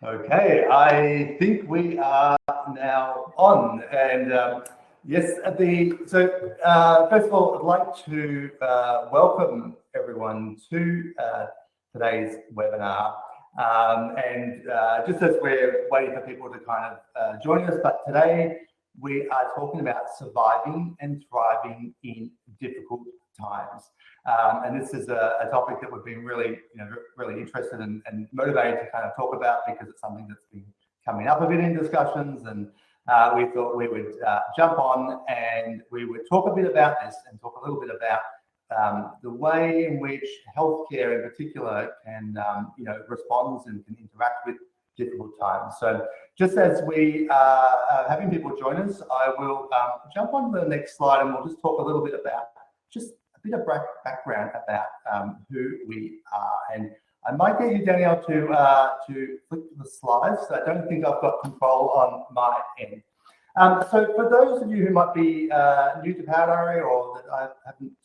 Okay, I think we are now on, and yes, first of all, I'd like to welcome everyone to today's webinar. And just as we're waiting for people to kind of join us, but today we are talking about surviving and thriving in difficult times. And this is a topic that we've been really, really interested and motivated to kind of talk about, because it's something that's been coming up a bit in discussions, and we thought we would jump on and we would talk a bit about this and talk a little bit about the way in which healthcare in particular can, responds and can interact with difficult times. So just as we are having people join us, I will jump on to the next slide and we'll just talk a little bit about just a bit of background about who we are. And I might get you, Danielle, to flip to the slides. So I don't think I've got control on my end. So for those of you who might be new to Power Diary or that I haven't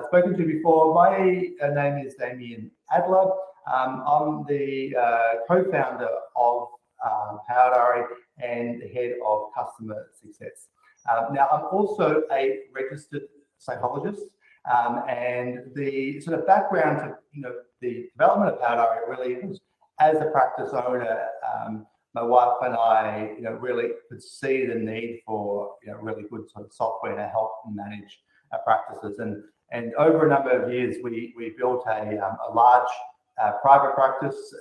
spoken to before, my name is Damien Adler. I'm the co-founder of Power Diary and the head of customer success. Now, I'm also a registered psychologist, and the sort of background to the development of Power Diary really was as a practice owner. My wife and I, really could see the need for really good sort of software to help manage our practices, and over a number of years, we built a large private practice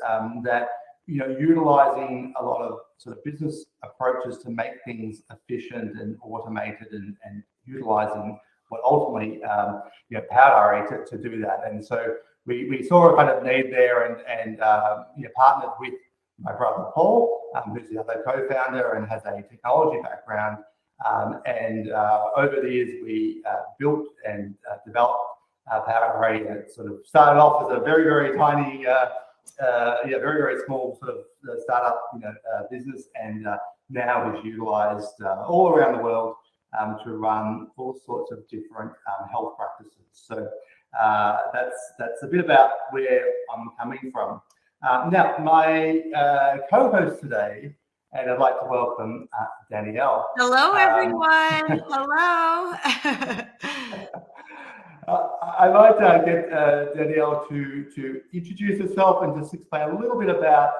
that utilizing a lot of sort of business approaches to make things efficient and automated, and utilizing what ultimately Power Diary to do that. And so we saw a kind of need there, and partnered with my brother Paul, who's the other co-founder and has a technology background. And over the years, we built and developed Power Diary. It sort of started off as a very, very tiny, very, very small sort of startup, business, and now is utilized all around the world to run all sorts of different health practices. So that's a bit about where I'm coming from. Now, my co-host today, and I'd like to welcome Danielle. Hello, everyone. Hello. I might get Danielle to introduce herself and just explain a little bit about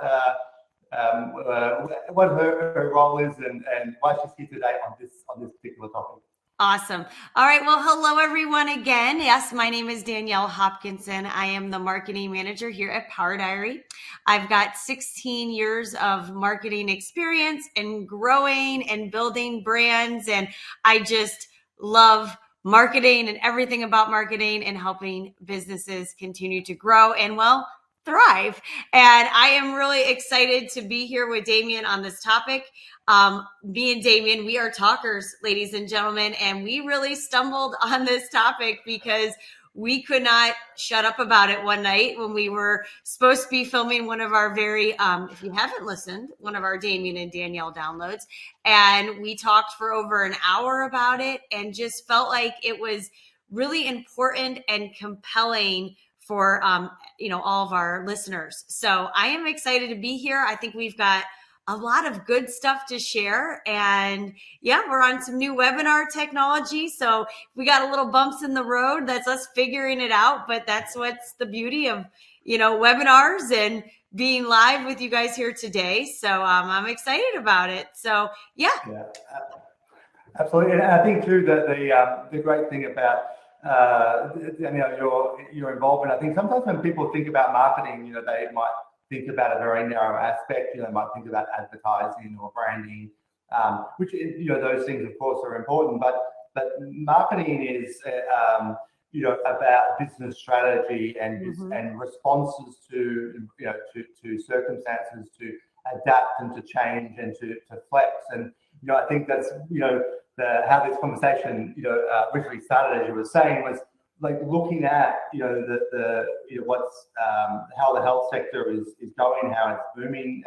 what her role is and why she's here today on this particular topic. Awesome. All right. Well, hello, everyone again. Yes, my name is Danielle Hopkinson. I am the marketing manager here at Power Diary. I've got 16 years of marketing experience and growing and building brands. And I just love marketing and everything about marketing and helping businesses continue to grow and, well, thrive. And I am really excited to be here with Damien on this topic. Me and Damien, we are talkers, ladies and gentlemen, and we really stumbled on this topic because we could not shut up about it one night when we were supposed to be filming one of our very, if you haven't listened, one of our Damien and Danielle downloads. And we talked for over an hour about it and just felt like it was really important and compelling for, all of our listeners. So I am excited to be here. I think we've got a lot of good stuff to share. And yeah, we're on some new webinar technology. So if we got a little bumps in the road, that's us figuring it out. But that's what's the beauty of, webinars and being live with you guys here today. So I'm excited about it. So yeah. Absolutely. And I think too that the great thing about your involvement, I think sometimes when people think about marketing, they might think about a very narrow aspect. They might think about advertising or branding, which those things of course are important. But marketing is about business strategy and responses to circumstances, to adapt and to change and to flex. And I think that's how this conversation originally started, as you were saying, was like looking at what's how the health sector is going, how it's booming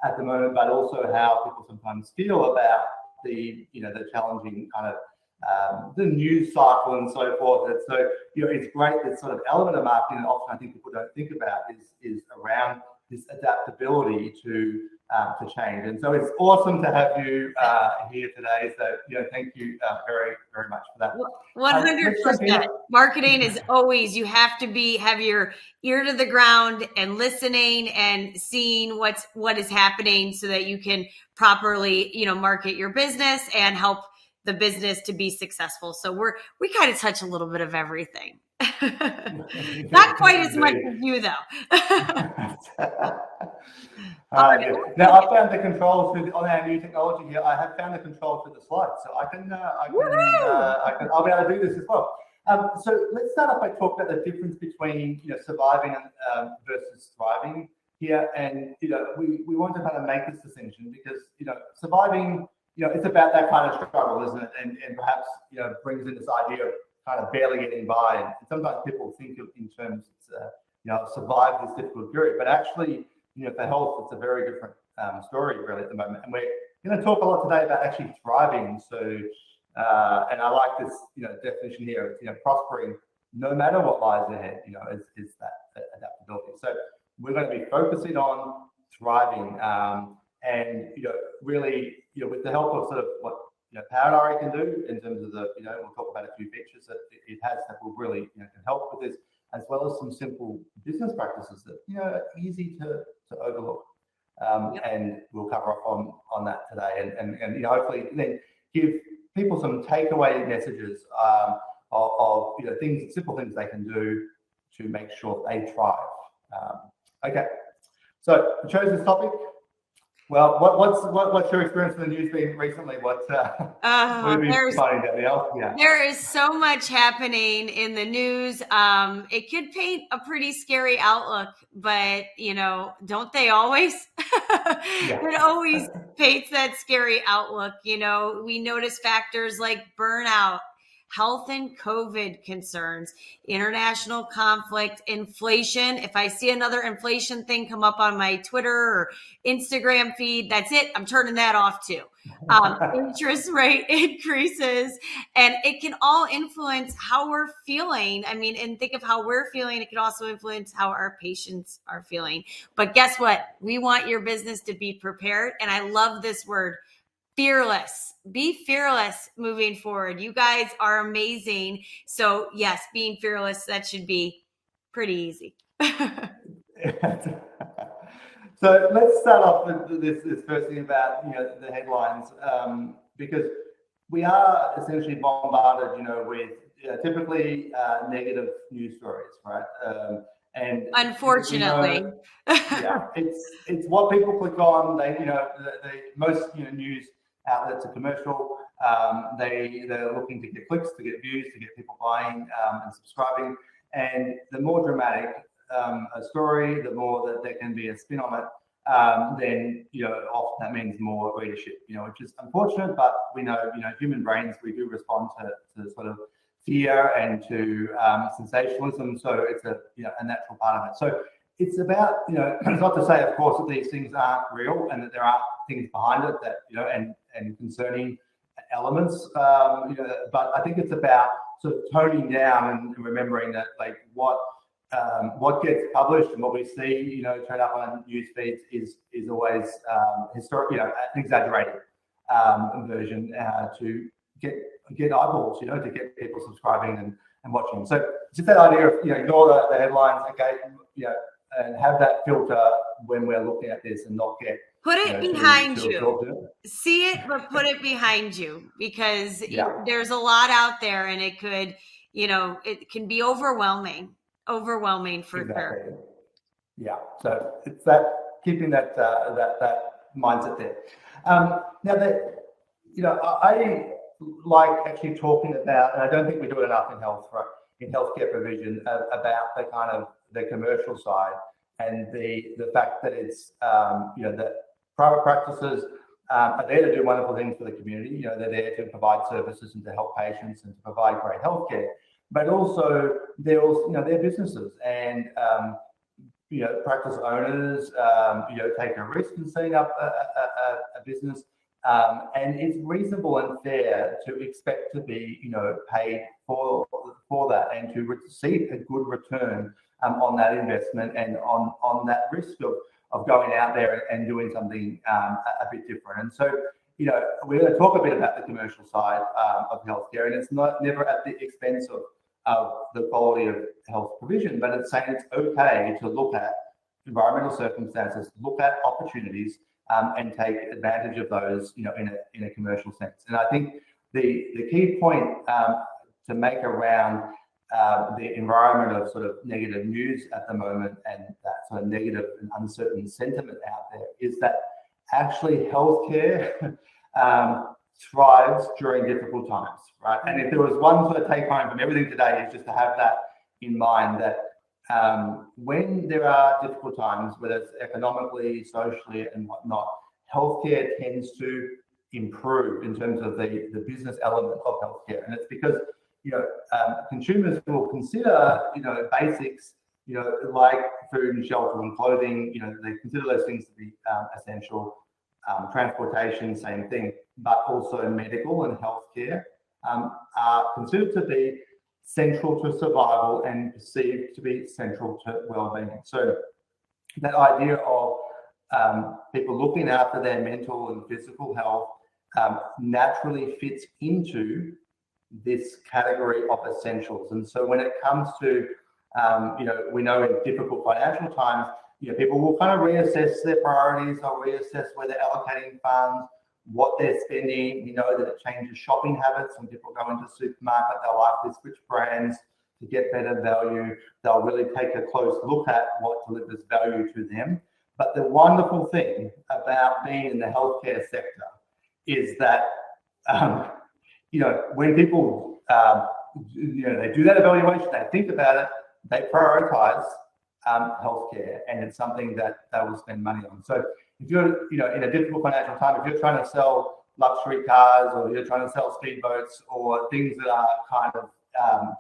at the moment, but also how people sometimes feel about the challenging kind of the news cycle and so forth. And so it's great, this sort of element of marketing that often I think people don't think about is around this adaptability to change. And so it's awesome to have you here today. So thank you very, very much for that. 100%. Marketing is always, you have to have your ear to the ground and listening and seeing what is happening so that you can properly, market your business and help the business to be successful. So we kind of touch a little bit of everything. Not quite as much as you, though. Yeah. Now I found the controls on our new technology here. I have found the controls for the slides, so I'll be able to do this as well. So let's start off by talking about the difference between surviving versus thriving here, and we want to kind of make this distinction because surviving, it's about that kind of struggle, isn't it? And perhaps brings in this idea of kind of barely getting by, and sometimes people think of in terms it's survive this difficult period, but actually for health it's a very different story really at the moment, and we're going to talk a lot today about actually thriving. So and I like this definition here, prospering no matter what lies ahead, is that adaptability. So we're going to be focusing on thriving, and really with the help of sort of what Power Diary can do in terms of the we'll talk about a few features that it has that will really can help with this, as well as some simple business practices that are easy to overlook, and we'll cover off on that today, and hopefully then give people some takeaway messages of simple things they can do to make sure they thrive. Okay, so I chose this topic. Well, what's your experience in the news been recently? What have you been finding, Danielle? Yeah. There is so much happening in the news. It could paint a pretty scary outlook, but don't they always? Yeah. It always paints that scary outlook. We notice factors like burnout, health and COVID concerns, international conflict, inflation. If I see another inflation thing come up on my Twitter or Instagram feed, that's it. I'm turning that off too. Interest rate increases, and it can all influence how we're feeling. I mean, and think of how we're feeling. It can also influence how our patients are feeling. But guess what? We want your business to be prepared. And I love this word, fearless. Be fearless moving forward. You guys are amazing. So yes, being fearless, that should be pretty easy. So let's start off with this first thing about the headlines, because we are essentially bombarded with typically negative news stories, right? And unfortunately, yeah, it's what people click on. They the most news outlets are commercial. They're looking to get clicks, to get views, to get people buying and subscribing. And the more dramatic a story, the more that there can be a spin on it, then often that means more readership. Which is unfortunate, but we know human brains, we do respond to sort of fear and to sensationalism. So it's a natural part of it. So it's about it's not to say, of course, that these things aren't real and that there are things behind it that and concerning elements. But I think it's about sort of toning down and remembering that what gets published and what we see turn up on news feeds is always historic, an exaggerated version to get eyeballs, to get people subscribing and watching. So just that idea of ignore the headlines, okay, and have that filter when we're looking at this and not get put it behind you. See it, but put it behind you, because there's a lot out there, and it could, it can be overwhelming for sure. Yeah. So it's that keeping that mindset there. Now that I like actually talking about, and I don't think we do it enough in health, right? In healthcare provision, about the kind of the commercial side and the fact that it's that private practices are there to do wonderful things for the community. They're there to provide services and to help patients and to provide great healthcare. But also they're businesses, and practice owners take a risk in setting up a business, and it's reasonable and fair to expect to be paid for that and to receive a good return on that investment and on that risk going out there and doing something a bit different. And so, we're going to talk a bit about the commercial side of healthcare, and it's never at the expense of the quality of health provision, but it's saying it's okay to look at environmental circumstances, look at opportunities, and take advantage of those, in a commercial sense. And I think the key point to make around the environment of sort of negative news at the moment and that sort of negative and uncertain sentiment out there is that actually healthcare thrives during difficult times, right? And if there was one sort of take home from everything today, is just to have that in mind, that when there are difficult times, whether it's economically, socially, and whatnot, healthcare tends to improve in terms of the business element of healthcare. And it's because consumers will consider basics, like food and shelter and clothing. They consider those things to be essential. Transportation, same thing, but also medical and healthcare are considered to be central to survival and perceived to be central to well-being. So that idea of people looking after their mental and physical health naturally fits into this category of essentials. And so when it comes to, we know in difficult financial times, people will kind of reassess their priorities, they'll reassess where they're allocating funds, what they're spending. We know that it changes shopping habits. When people go into supermarket, they'll likely switch brands to get better value. They'll really take a close look at what delivers value to them. But the wonderful thing about being in the healthcare sector is that, when people, they do that evaluation, they think about it, they prioritize healthcare, and it's something that they will spend money on. So if you're, in a difficult financial time, if you're trying to sell luxury cars, or you're trying to sell speedboats, or things that are kind of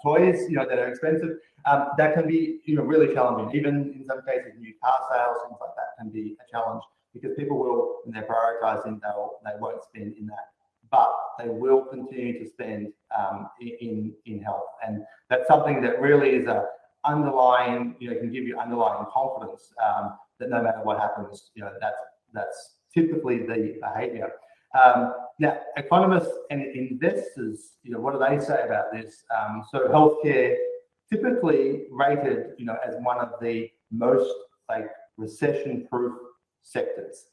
toys, that are expensive, that can be, really challenging. Even in some cases, new car sales, things like that can be a challenge, because people will, when they're prioritizing, they won't spend in that, but they will continue to spend in health. And that's something that really is a underlying, can give you underlying confidence that no matter what happens, that's typically the behavior. Now, economists and investors, what do they say about this? So healthcare typically rated, as one of the most recession-proof sectors.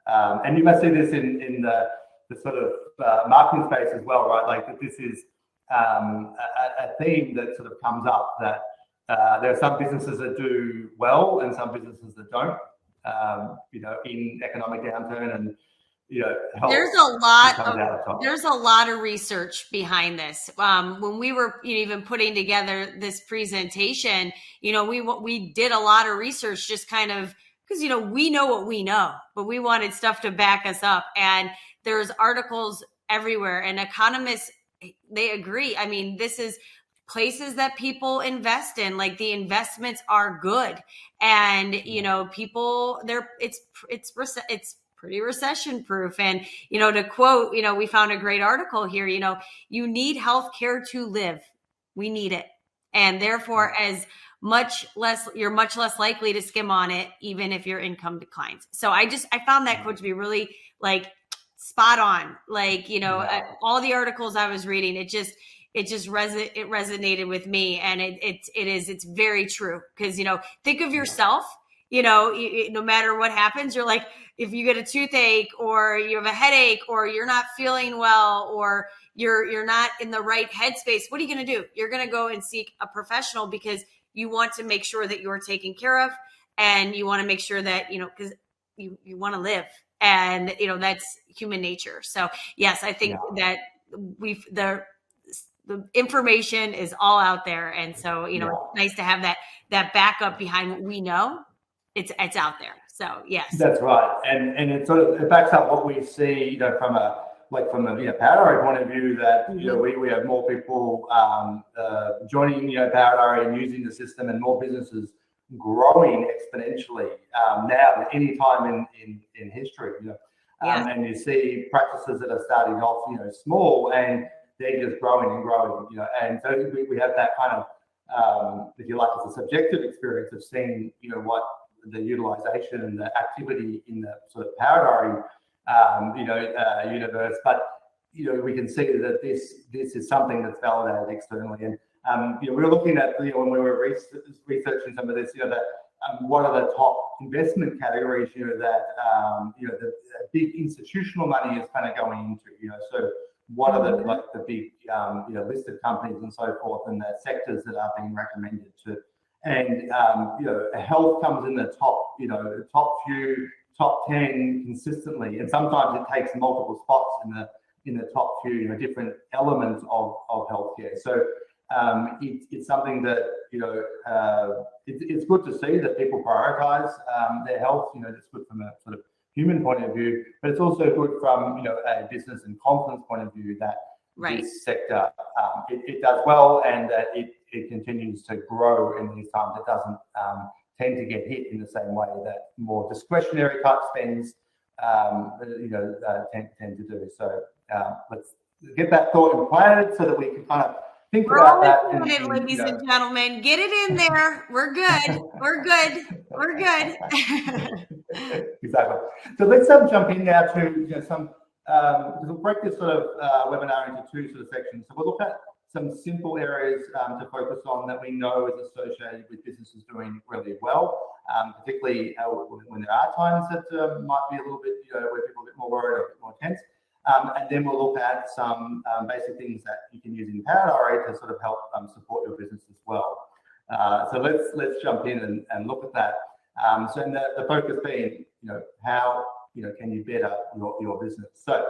And you must see this in the sort of marketing space as well, right? Like that this is a theme that sort of comes up, that there are some businesses that do well and some businesses that don't, in economic downturn, and there's a lot of research behind this. When we were even putting together this presentation, we did a lot of research, just kind of because we know what we know, but we wanted stuff to back us up. And there's articles everywhere, and economists, they agree. I mean, this is places that people invest in, like the investments are good, and people, it's pretty recession proof. And to quote, we found a great article here, you need healthcare to live. We need it, and therefore you're much less likely to skim on it, even if your income declines. So I found that quote to be really spot on. All the articles I was reading, it resonated with me, and it's very true. Because think of yourself, no matter what happens, you're like, if you get a toothache, or you have a headache, or you're not feeling well, or you're not in the right headspace, what are you going to do? You're going to go and seek a professional, because you want to make sure that you're taken care of, and you want to make sure that because you want to live, and that's human nature. So yes, I think that the information is all out there, and so it's nice to have that backup behind what we know. It's out there. So yes, that's right, and it backs up what we see, from a Powder point of view, that we have more people joining Powder and using the system, and more businesses growing exponentially now than any time in history. And you see practices that are starting off small, and they're just growing and growing. And so we have that kind of, if you like, it's a subjective experience of seeing what the utilization and the activity in the sort of Power Diary, universe. But we can see that this is something that's validated externally. And we were looking at when we were researching some of this, what are the top investment categories, that the big institutional money is kind of going into, so what are the big listed companies and so forth, and the sectors that are being recommended to, and health comes in the top, top 10 consistently, and sometimes it takes multiple spots in the top few, different elements of healthcare. So it's something that it's good to see that people prioritize their health. It's good from a sort of human point of view, but it's also good from a business and confidence point of view that this sector it does well, and that it continues to grow in these times. It doesn't tend to get hit in the same way that more discretionary type spends tend to do. So let's get that thought implanted so that we can kind of think about that. Ladies and gentlemen, get it in there. We're good. We're good. We're good. Exactly. So let's jump in now to some. We'll break this sort of webinar into two sort of sections. So we'll look at some simple areas to focus on that we know is associated with businesses doing really well, particularly when there are times that might be a little bit, where people are a bit more worried or a bit more tense. And then we'll look at some basic things that you can use in Power Diary to sort of help support your business as well. So let's jump in and look at that. So the focus being, how can you better your business? So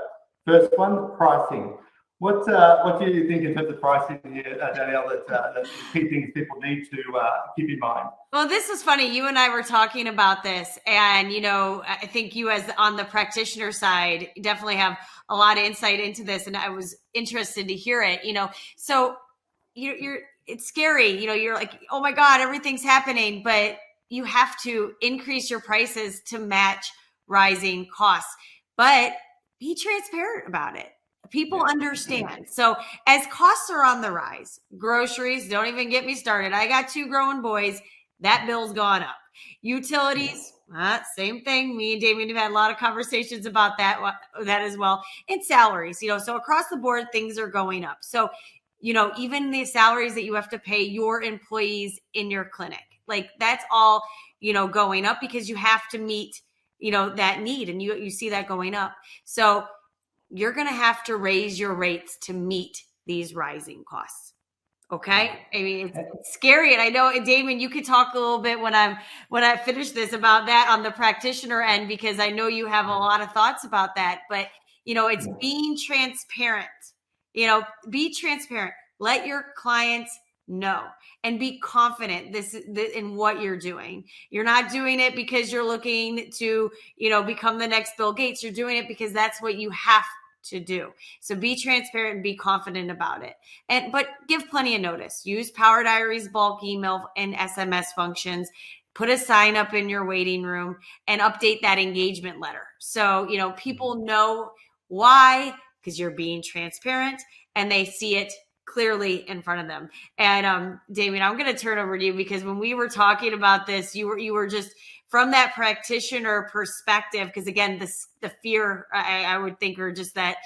first one, pricing. What do you think in terms of pricing here, Danielle, that the key things people need to keep in mind? Well, this is funny. You and I were talking about this, and I think you, as on the practitioner side, definitely have a lot of insight into this, and I was interested to hear it. So it's scary. You're like, oh my God, everything's happening, but you have to increase your prices to match rising costs, but be transparent about it. People understand. So as costs are on the rise, groceries, don't even get me started. I got 2 growing boys. That bill's gone up. Utilities, same thing. Me and Damien have had a lot of conversations about that as well. And salaries, so across the board, things are going up. So, even the salaries that you have to pay your employees in your clinic, like that's all, going up because you have to meet, that need, and you see that going up. So you're going to have to raise your rates to meet these rising costs. Okay. I mean, it's scary. And I know, Damien, you could talk a little bit when I finish this about that on the practitioner end, because I know you have a lot of thoughts about that, but it's being transparent, be transparent, let your clients know, and be confident in what you're doing. You're not doing it because you're looking to, become the next Bill Gates. You're doing it because that's what you have to do. So be transparent and be confident about it. But give plenty of notice. Use Power Diary's bulk email and SMS functions. Put a sign up in your waiting room and update that engagement letter. So, people know why, because you're being transparent and they see it clearly in front of them. And Damien, I'm going to turn over to you, because when we were talking about this, you were just from that practitioner perspective, because again, the fear I would think, or just that,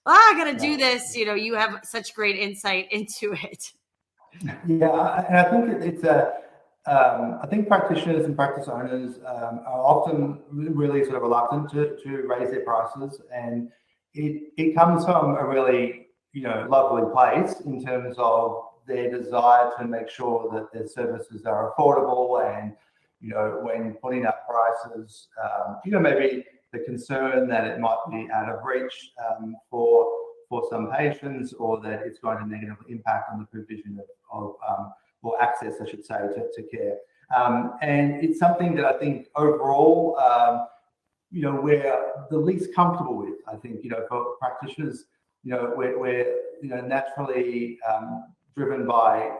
I got to do this. You have such great insight into it. Yeah, and I think it's I think practitioners and practice owners are often really sort of reluctant to raise their prices, and it comes from a really lovely place in terms of their desire to make sure that their services are affordable, and when putting up prices, maybe the concern that it might be out of reach for some patients, or that it's going to negatively impact on the provision of or access, I should say, to care. And it's something that I think overall, we're the least comfortable with. I think, for practitioners, we're naturally driven by,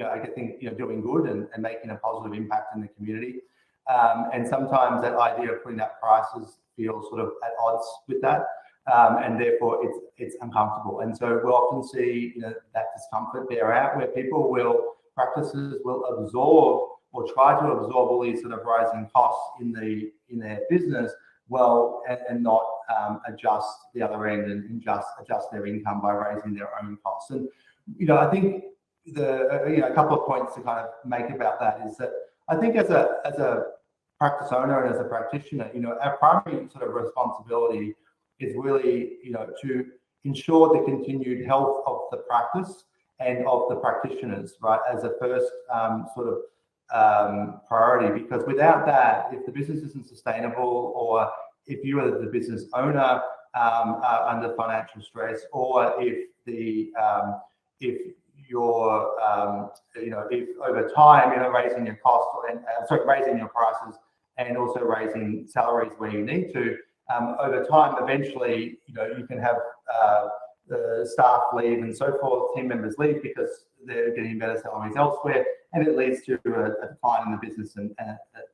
I think, doing good and making a positive impact in the community. And sometimes that idea of putting up prices feels sort of at odds with that. And therefore it's uncomfortable. And so we'll often see, that discomfort bear out, where practices will absorb or try to absorb all these sort of rising costs in their business, well, and not adjust the other end and just adjust their income by raising their own costs. And I think a couple of points to kind of make about that is that I think as a practice owner and as a practitioner, our primary sort of responsibility is really, to ensure the continued health of the practice and of the practitioners, right, as a first sort of priority. Because without that, if the business isn't sustainable, or if you as the business owner are under financial stress, or if you're if over time raising your costs and raising your prices and also raising salaries where you need to, over time, eventually you can have staff leave and so forth, team members leave because they're getting better salaries elsewhere, and it leads to a decline in the business and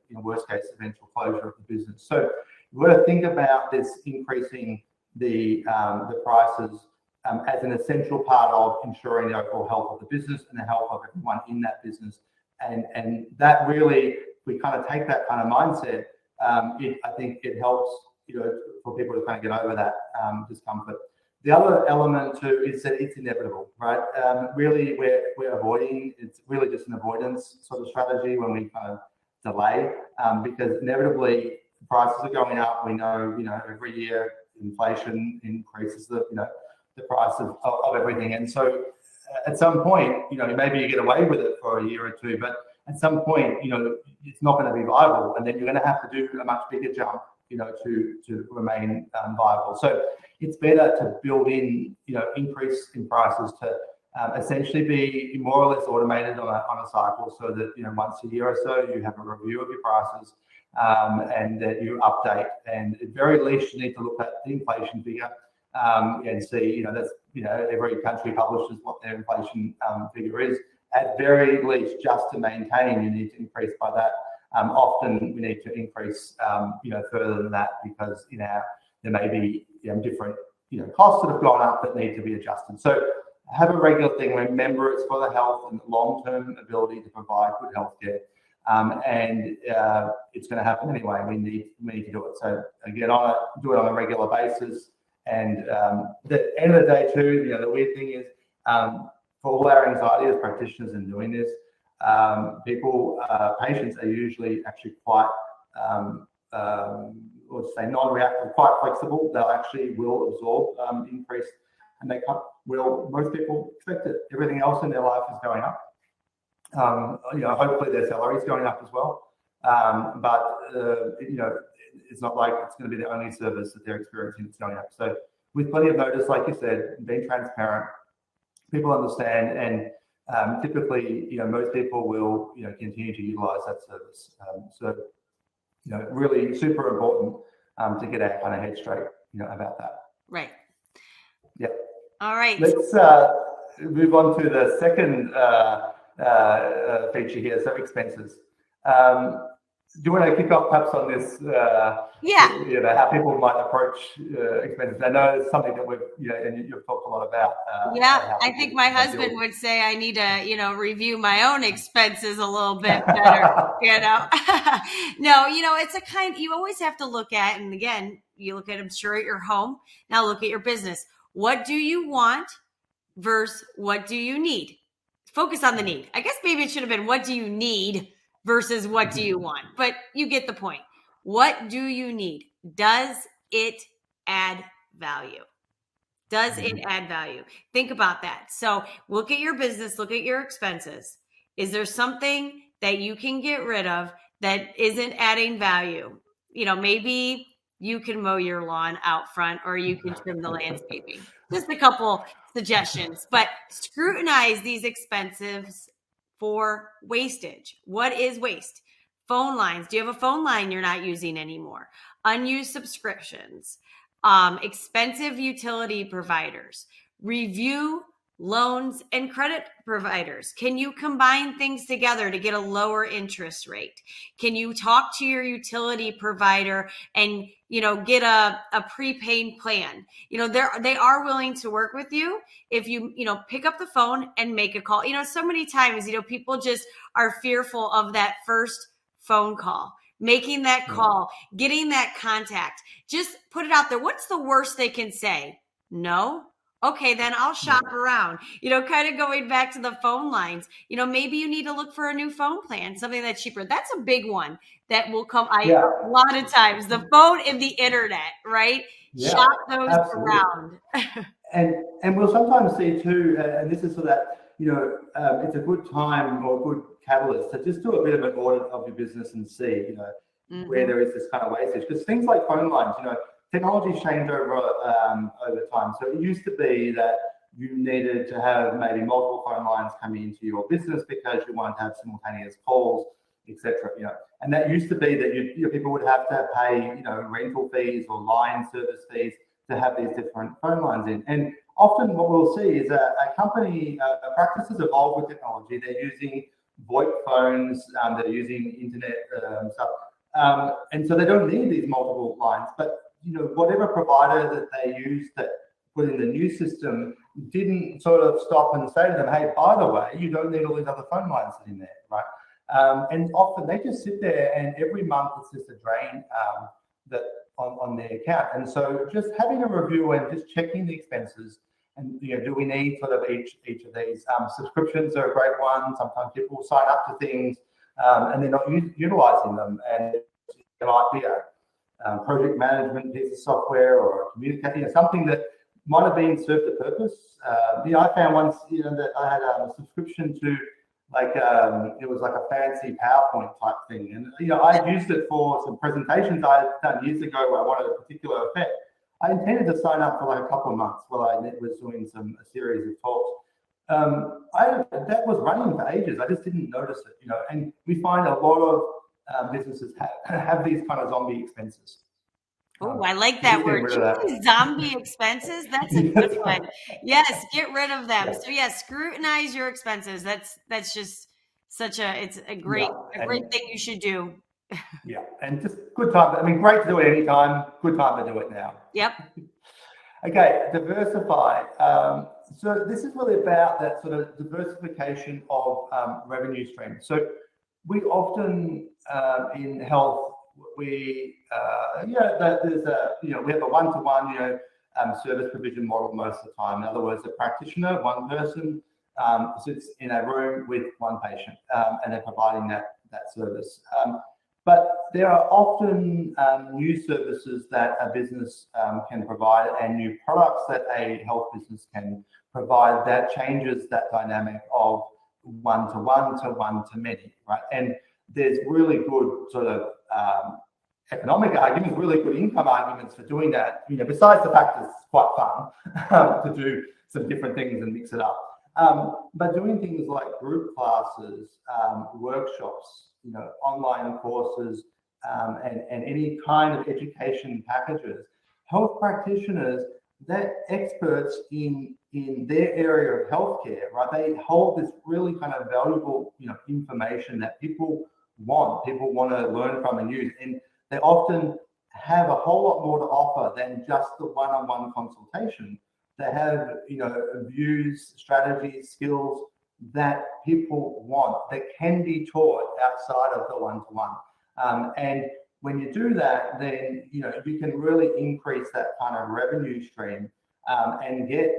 in worst case, eventual closure of the business. So we've got to think about this increasing the prices as an essential part of ensuring the overall health of the business and the health of everyone in that business. And that really, we kind of take that kind of mindset, I think it helps, for people to kind of get over that discomfort. The other element too is that it's inevitable, right? Really, we're avoiding, it's really just an avoidance sort of strategy when we kind of delay, because inevitably prices are going up. We know, every year inflation increases the price of everything. And so at some point, maybe you get away with it for a year or two, but at some point, it's not going to be viable. And then you're going to have to do a much bigger jump, to remain viable. So it's better to build in, increase in prices to essentially be more or less automated on a cycle, so that, once a year or so, you have a review of your prices and that you update. And at very least, you need to look at the inflation figure and see, that's, every country publishes what their inflation figure is. At very least, just to maintain, you need to increase by that. Often we need to increase, further than that, because there may be different, costs that have gone up that need to be adjusted. So have a regular thing. Remember, it's for the health and long-term ability to provide good healthcare, and it's going to happen anyway. We need to do it. So again, do it on a regular basis. And at the end of the day, too, the weird thing is, for all our anxiety as practitioners in doing this, patients are usually actually quite, let's say, non-reactive, quite flexible. They'll actually will absorb increase, and most people expect it. Everything else in their life is going up. Hopefully their salary is going up as well. But it's not like it's going to be the only service that they're experiencing that's going up. So with plenty of notice, like you said, being transparent, people understand, and typically, most people will, continue to utilize that service. So, really super important to get our kind of head straight, about that. Right. Yeah. All right. Let's move on to the second feature here, so expenses. Do you want to kick off perhaps on this? How people might approach expenses. I know it's something that we've, and you've talked a lot about. I think my husband would say I need to, review my own expenses a little bit better. No, it's you always have to look at, and again, you look at, I'm sure, at your home. Now look at your business. What do you want versus what do you need? Focus on the need. I guess maybe it should have been, what do you need versus what do you want? But you get the point. What do you need? Does it add value? Does it add value? Think about that. So look at your business, look at your expenses. Is there something that you can get rid of that isn't adding value? Maybe you can mow your lawn out front, or you can trim the landscaping. Just a couple suggestions, but scrutinize these expenses for wastage. What is waste? Phone lines. Do you have a phone line you're not using anymore? Unused subscriptions, expensive utility providers. Review loans, and credit providers? Can you combine things together to get a lower interest rate? Can you talk to your utility provider and, get a prepaid plan? They are willing to work with you if you, pick up the phone and make a call. So many times, people just are fearful of that first phone call, making that call, getting that contact. Just put it out there. What's the worst they can say? No. Okay, then I'll shop around, kind of going back to the phone lines. Maybe you need to look for a new phone plan, something that's cheaper. That's a big one that will come. A lot of times, the phone and the internet, right? Yeah, shop those absolutely. around. And we'll sometimes see too, and this is so that, it's a good time or a good catalyst to just do a bit of an audit of your business and see, where there is this kind of wastage. Because things like phone lines, technology's changed over time. So it used to be that you needed to have maybe multiple phone lines coming into your business because you wanted to have simultaneous calls, etc. And that used to be that people would have to pay, rental fees or line service fees to have these different phone lines in. And often what we'll see is a company, practices evolve with technology. They're using VoIP phones, they're using internet stuff. And so they don't need these multiple lines, but whatever provider that they use that put in the new system didn't sort of stop and say to them, hey, by the way, you don't need all these other phone lines in there, right? And often they just sit there and every month it's just a drain that on their account. And so just having a review and just checking the expenses and, do we need sort of each of these? Subscriptions are a great one. Sometimes people sign up to things and they're not utilizing them. And it might be a project management piece of software or communicating, something that might have been served a purpose. I found once, that I had a subscription to it was like a fancy PowerPoint type thing. And, I used it for some presentations I had done years ago where I wanted a particular effect. I intended to sign up for like a couple of months while I was doing a series of talks. That was running for ages. I just didn't notice it, and we find a lot of businesses have these kind of zombie expenses. Oh, I like that word. Zombie expenses. That's a good one. Yes, get rid of them. So yes, scrutinize your expenses. That's just it's a great thing you should do. Yeah, and just good time. I mean, great to do it anytime. Good time to do it now. Yep. Okay, diversify. So this is really about that sort of diversification of revenue streams. So we often in health, we we have a one-to-one service provision model most of the time. In other words, a practitioner, one person sits in a room with one patient and they're providing that service. But there are often new services that a business can provide and new products that a health business can provide that changes that dynamic of one-to-one to one-to-many, right? And there's really good sort of economic arguments, really good income arguments for doing that, besides the fact that it's quite fun to do some different things and mix it up. But doing things like group classes, workshops, online courses, and any kind of education packages, health practitioners, they're experts in their area of healthcare, right? They hold this really kind of valuable, information that people want to learn from and use. And they often have a whole lot more to offer than just the one-on-one consultation. They have, views, strategies, skills that people want that can be taught outside of the one-to-one. And when you do that, then, you can really increase that kind of revenue stream and get,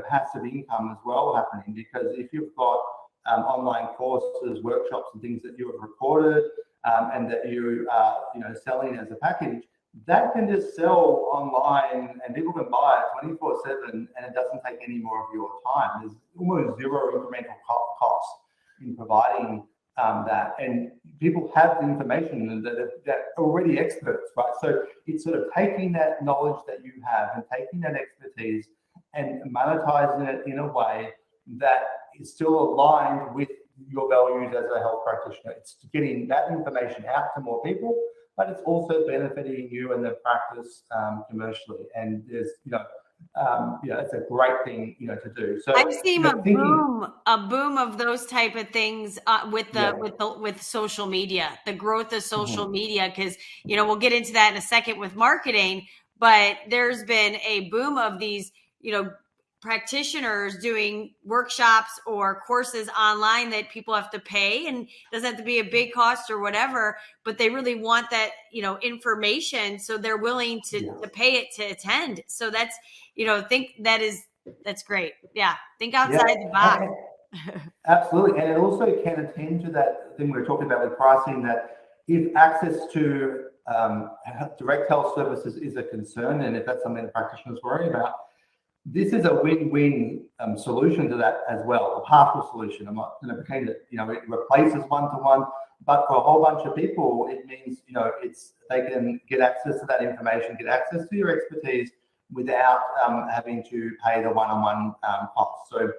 passive income as well happening. Because if you've got online courses, workshops and things that you have recorded and that you are, selling as a package, that can just sell online and people can buy it 24/7 and it doesn't take any more of your time. There's almost zero incremental cost in providing that. And people have the information that are already experts, right? So it's sort of taking that knowledge that you have and taking that expertise and monetizing it in a way that is still aligned with your values as a health practitioner. It's getting that information out to more people, but it's also benefiting you and the practice commercially. And there's, it's a great thing, to do. So I've seen a thinking, boom of those type of things with social media, the growth of social media, because we'll get into that in a second with marketing, but there's been a boom of these practitioners doing workshops or courses online that people have to pay, and it doesn't have to be a big cost or whatever, but they really want that information, so they're willing to pay it to attend. So that's that's great. Yeah, think outside the box. Absolutely, and it also can attend to that thing we were talking about with pricing, that if access to direct health services is a concern, and if that's something the practitioners worry about, this is a win-win solution to that as well, a partial solution. I'm not going to pretend that it replaces one-to-one, but for a whole bunch of people, it means they can get access to that information, get access to your expertise without having to pay the one-on-one cost. So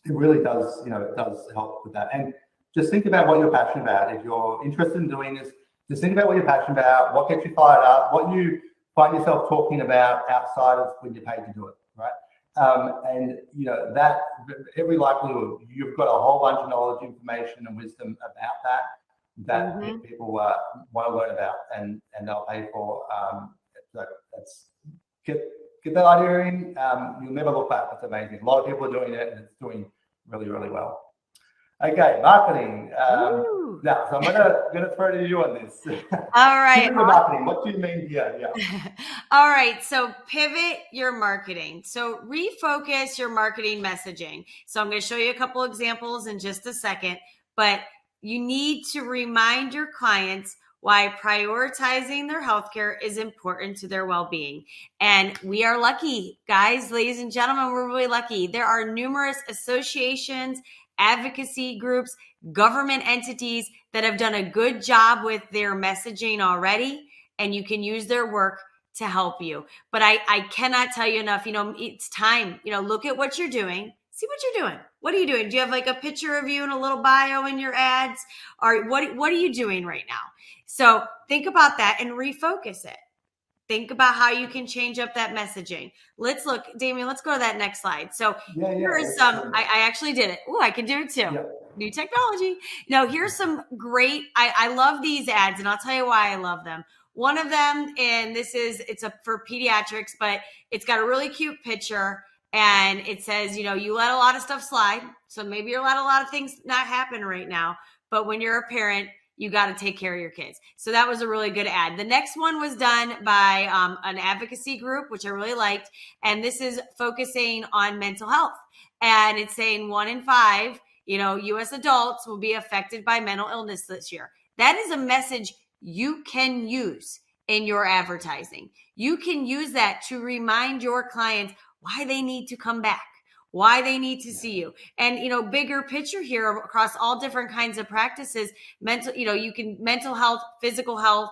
it really does, it does help with that. And just think about what you're passionate about. If you're interested in doing this, just think about what you're passionate about, what gets you fired up, what you find yourself talking about outside of when you're paid to do it, right? And that every likelihood you've got a whole bunch of knowledge, information, and wisdom about that people want to learn about, and they'll pay for. So that's get that idea in. You'll never look back. It's amazing. A lot of people are doing it, and it's doing really, really well. Okay, marketing. Now, so I'm gonna throw to you on this. All right. Marketing. What do you mean here? Yeah. All right. So pivot your marketing. So refocus your marketing messaging. So I'm going to show you a couple examples in just a second, but you need to remind your clients why prioritizing their healthcare is important to their well-being. And we are lucky, guys, ladies and gentlemen, we're really lucky. There are numerous associations, advocacy groups, government entities that have done a good job with their messaging already, and you can use their work to help you. But I cannot tell you enough, it's time, look at what you're doing. See what you're doing. What are you doing? Do you have like a picture of you and a little bio in your ads? Or what are you doing right now? So think about that and refocus it. Think about how you can change up that messaging. Let's look, Damien, let's go to that next slide. So here is some, I actually did it. Oh, I can do it too. Yeah. New technology. Now, here's some great, I love these ads, and I'll tell you why I love them. One of them, and it's for pediatrics, but it's got a really cute picture, and it says, you let a lot of stuff slide. So maybe you let a lot of things not happen right now, but when you're a parent, you got to take care of your kids. So that was a really good ad. The next one was done by an advocacy group, which I really liked. And this is focusing on mental health. And it's saying 1 in 5, U.S. adults will be affected by mental illness this year. That is a message you can use in your advertising. You can use that to remind your clients why they need to come back, why they need to see you. And, bigger picture here across all different kinds of practices, mental health, physical health,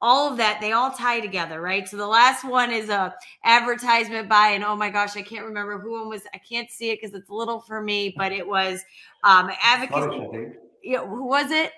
all of that, they all tie together, right? So the last one is a advertisement by, and oh my gosh, I can't remember who one was. I can't see it because it's little for me, but it was advocacy. Who was it?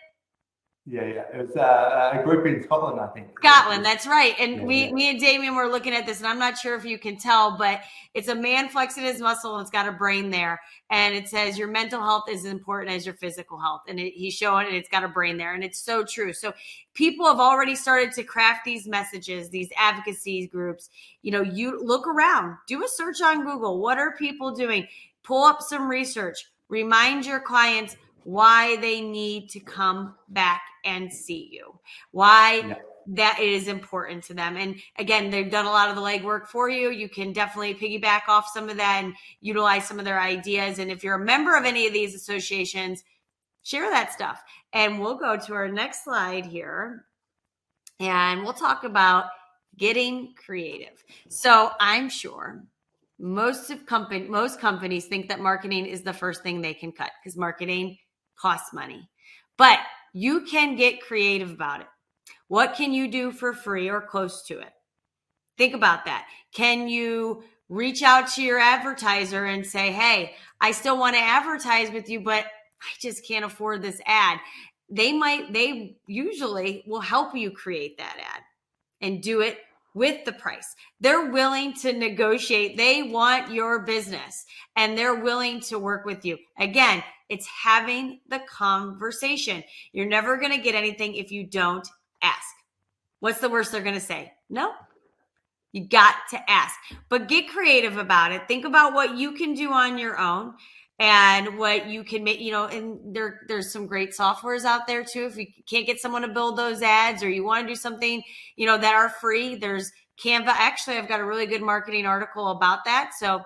Yeah. It was a group in Scotland, I think. Scotland, that's right. And me and Damien were looking at this, and I'm not sure if you can tell, but it's a man flexing his muscle, and it's got a brain there. And it says your mental health is as important as your physical health. And he's showing it, it's got a brain there. And it's so true. So people have already started to craft these messages, these advocacy groups. You look around, do a search on Google. What are people doing? Pull up some research. Remind your clients why they need to come back and see you, why that it is important to them. And again, they've done a lot of the legwork for you. You can definitely piggyback off some of that and utilize some of their ideas. And if you're a member of any of these associations, share that stuff. And we'll go to our next slide here, and we'll talk about getting creative. So I'm sure most companies think that marketing is the first thing they can cut, because marketing costs money. But you can get creative about it. What can you do for free or close to it? Think about that. Can you reach out to your advertiser and say, hey, I still want to advertise with you, but I just can't afford this ad. They usually will help you create that ad and do it with the price. They're willing to negotiate. They want your business and they're willing to work with you. Again, it's having the conversation. You're never going to get anything if you don't ask. What's the worst they're going to say? No. You got to ask, but get creative about it. Think about what you can do on your own and what you can make, and there's some great softwares out there too. If you can't get someone to build those ads or you want to do something, that are free, there's Canva. Actually, I've got a really good marketing article about that. So I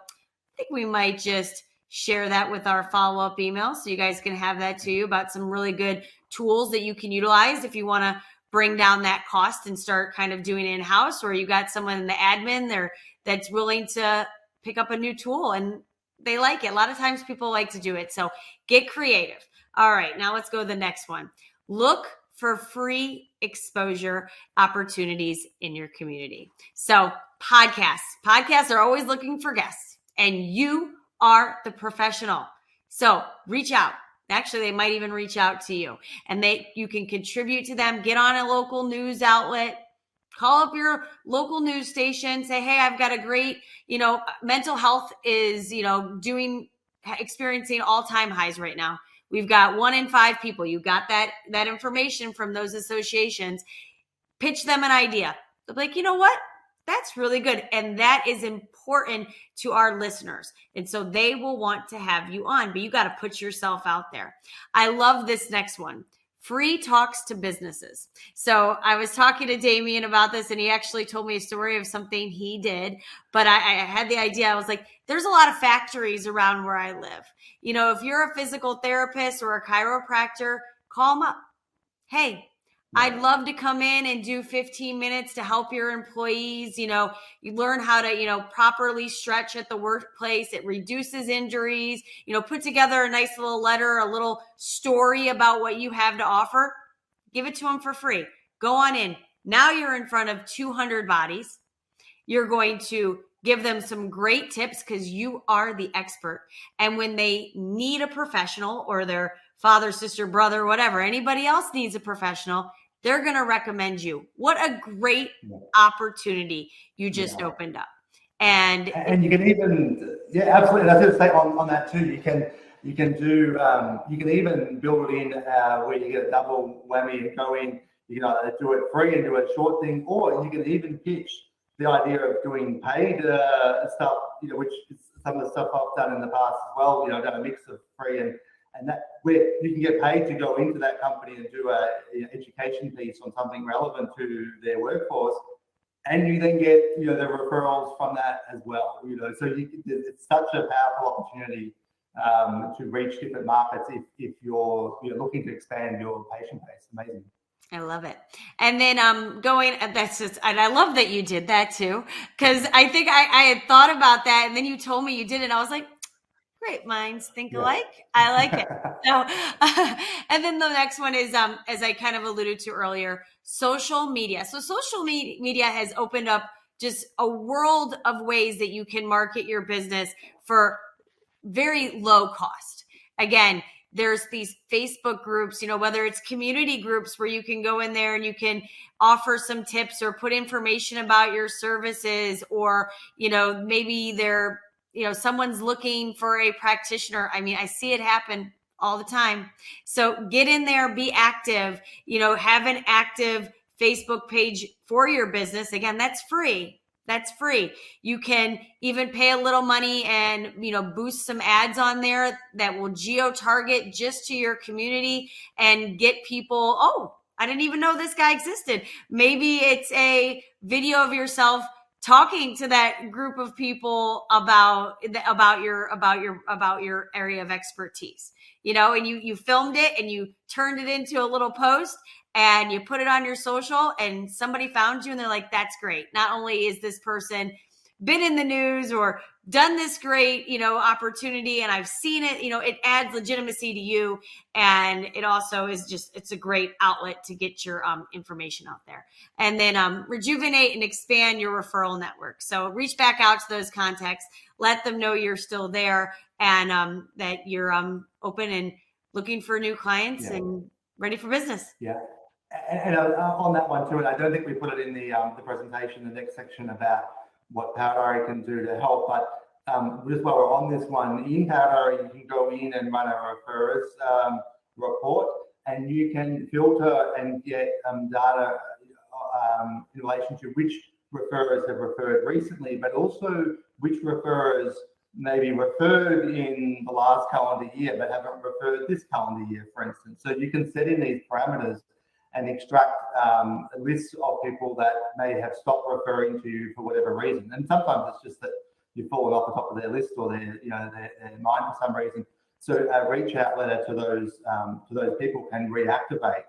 think we might just share that with our follow-up email so you guys can have that to you about some really good tools that you can utilize if you want to bring down that cost and start kind of doing it in-house, or you got someone in the admin there that's willing to pick up a new tool and they like it. A lot of times people like to do it. So get creative. All right, now let's go to the next one. Look for free exposure opportunities in your community. So podcasts are always looking for guests and you are the professional. So reach out. Actually, they might even reach out to you and you can contribute to them. Get on a local news outlet, call up your local news station, say, hey, I've got a great, mental health is, experiencing all-time highs right now. We've got 1 in 5 people. You got that information from those associations. Pitch them an idea. They'll be like, you know what? That's really good. And that is important to our listeners. And so they will want to have you on, but you got to put yourself out there. I love this next one. Free talks to businesses. So I was talking to Damien about this and he actually told me a story of something he did, but I had the idea. I was like, there's a lot of factories around where I live. If you're a physical therapist or a chiropractor, call them up. Hey, I'd love to come in and do 15 minutes to help your employees. You learn how to, properly stretch at the workplace. It reduces injuries, put together a nice little letter, a little story about what you have to offer. Give it to them for free. Go on in. Now you're in front of 200 bodies. You're going to give them some great tips because you are the expert. And when they need a professional or their father, sister, brother, whatever, anybody else needs a professional, they're going to recommend you. What a great opportunity you just opened up. And you can even, absolutely. I was going to say on that too, you can do, you can even build it in where you get a double whammy and go in, you can either do it free and do a short thing, or you can even pitch the idea of doing paid stuff, which is some of the stuff I've done in the past as well. I've done a mix of free and that where you can get paid to go into that company and do a education piece on something relevant to their workforce, and you then get the referrals from that as well. So it's such a powerful opportunity to reach different markets if you're looking to expand your patient base. Amazing. I love it. And then and I love that you did that too, because I think I had thought about that and then you told me you did it. And I was like, great minds think alike. I like it. So, and then the next one is, as I kind of alluded to earlier, social media. So social media has opened up just a world of ways that you can market your business for very low cost. Again, there's these Facebook groups, whether it's community groups where you can go in there and you can offer some tips or put information about your services, or, maybe they're, someone's looking for a practitioner. I mean, I see it happen all the time. So get in there, be active, have an active Facebook page for your business. Again, that's free. That's free. You can even pay a little money and, boost some ads on there that will geo-target just to your community and get people, oh, I didn't even know this guy existed. Maybe it's a video of yourself talking to that group of people about your area of expertise, and you filmed it and you turned it into a little post and you put it on your social and somebody found you and they're like, that's great. Not only is this person been in the news or done this great, opportunity, and I've seen it, it adds legitimacy to you. And it also is it's a great outlet to get your information out there. And then rejuvenate and expand your referral network. So reach back out to those contacts, let them know you're still there and that you're open and looking for new clients and ready for business. Yeah. And on that one too, and I don't think we put it in the presentation, the next section about what Power Diary can do to help, but just while we're on this one, in Power Diary, you can go in and run a referrers report, and you can filter and get data in relation to which referrers have referred recently, but also which referrers maybe referred in the last calendar year but haven't referred this calendar year, for instance. So you can set in these parameters and extract lists of people that may have stopped referring to you for whatever reason. And sometimes it's just that you've fallen off the top of their list or their mind for some reason. So a reach out letter to those people can reactivate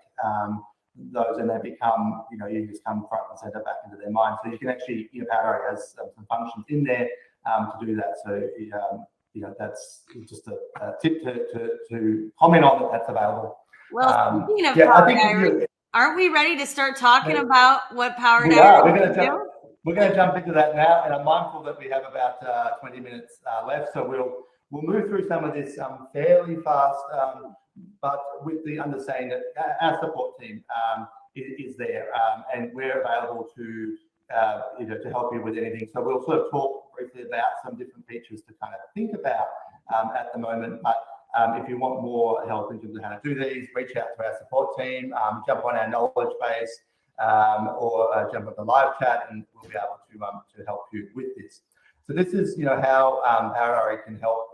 those, and they become, you just come front and center back into their mind. So you can actually, Power Diary has some functions in there to do that. So that's just a tip to comment on that's available. Well, speaking of Power Diary, aren't we ready to start talking about what Power Diary do? We're going to jump into that now, and I'm mindful that we have about 20 minutes left, so we'll move through some of this fairly fast, but with the understanding that our support team is there, and we're available to to help you with anything. So we'll sort of talk briefly about some different features to kind of think about at the moment, but if you want more help in terms of how to do these, reach out to our support team, jump on our knowledge base, or jump on the live chat, and we'll be able to help you with this. So this is how Power Diary can help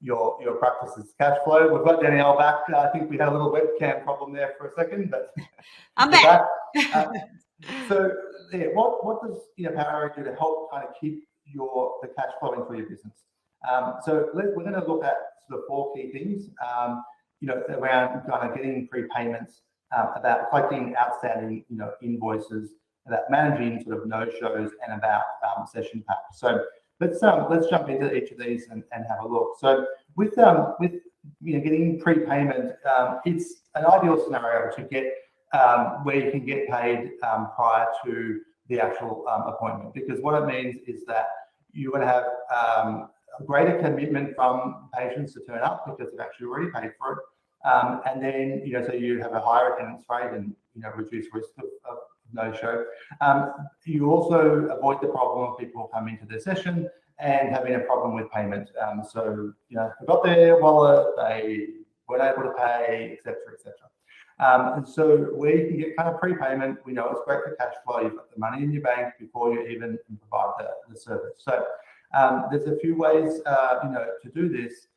your practice's cash flow. We've got Danielle back. I think we had a little webcam problem there for a second, but I'm back. So yeah, what does Power Diary do to help kind of keep the cash flowing for your business? So we're going to look at sort of 4 key things, around kind of getting prepayments, about collecting outstanding, invoices, about managing sort of no-shows, and about session packs. So let's jump into each of these and have a look. So with getting prepayment, it's an ideal scenario to get where you can get paid prior to the actual appointment, because what it means is that you're going to have a greater commitment from patients to turn up because they've actually already paid for it, and then so you have a higher attendance rate and reduced risk of no-show. You also avoid the problem of people coming to their session and having a problem with payment. So forgot their wallet, they weren't able to pay, etc., etc. And so where you can get kind of prepayment, we know it's great for cash flow. You've got the money in your bank before you even provide the service. So there's a few ways to do this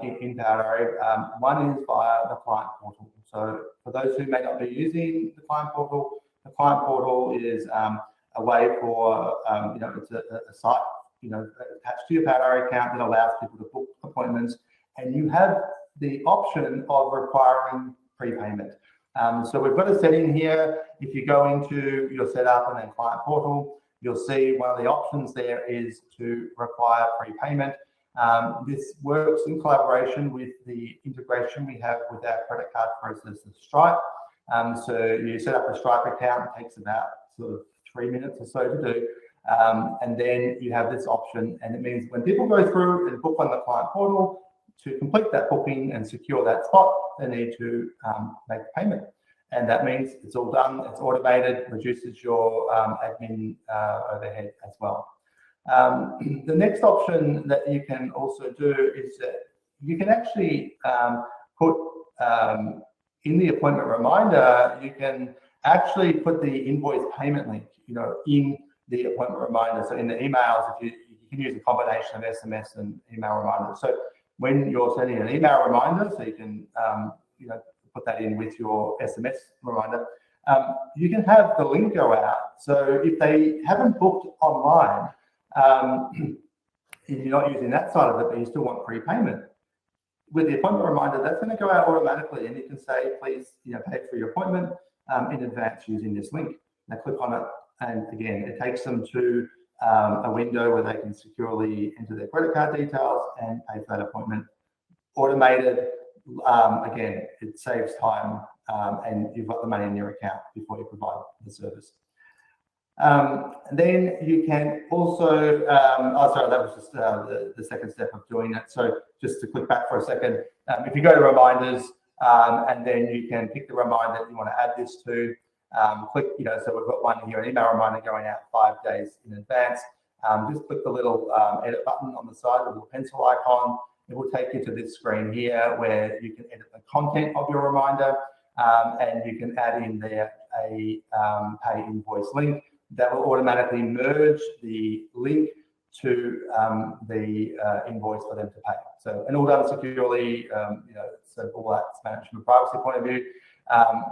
in Power Diary. One is via the client portal. So for those who may not be using the client portal is a way for it's a site attached to your Power Diary account that allows people to book appointments, and you have the option of requiring prepayment. So we've got a setting here. If you go into your setup and then client portal, you'll see one of the options there is to require prepayment. This works in collaboration with the integration we have with our credit card processor Stripe. So you set up a Stripe account, it takes about sort of 3 minutes or so to do. And then you have this option, and it means when people go through and book on the client portal, to complete that booking and secure that spot, they need to make a payment. And that means it's all done, it's automated, reduces your admin overhead as well. The next option that you can also do is that you can actually put in the appointment reminder, you can actually put the invoice payment link, in the appointment reminder. So in the emails, if you can use a combination of SMS and email reminders. So when you're sending an email reminder, so you can put that in with your SMS reminder, you can have the link go out. So if they haven't booked online, and you're not using that side of it, but you still want prepayment, with the appointment reminder, that's going to go out automatically, and you can say, please, pay for your appointment in advance using this link. They click on it, and again, it takes them to a window where they can securely enter their credit card details and pay for that appointment. Automated, again, it saves time, and you've got the money in your account before you provide the service. Then you can also, sorry, that was just the second step of doing it. So just to click back for a second, if you go to reminders, and then you can pick the reminder that you want to add this to. Click, so we've got one here, an email reminder going out 5 days in advance. Just click the little edit button on the side, the little pencil icon. It will take you to this screen here where you can edit the content of your reminder, and you can add in there a pay invoice link that will automatically merge the link to the invoice for them to pay. So, and all done securely, so all that's managed from a privacy point of view.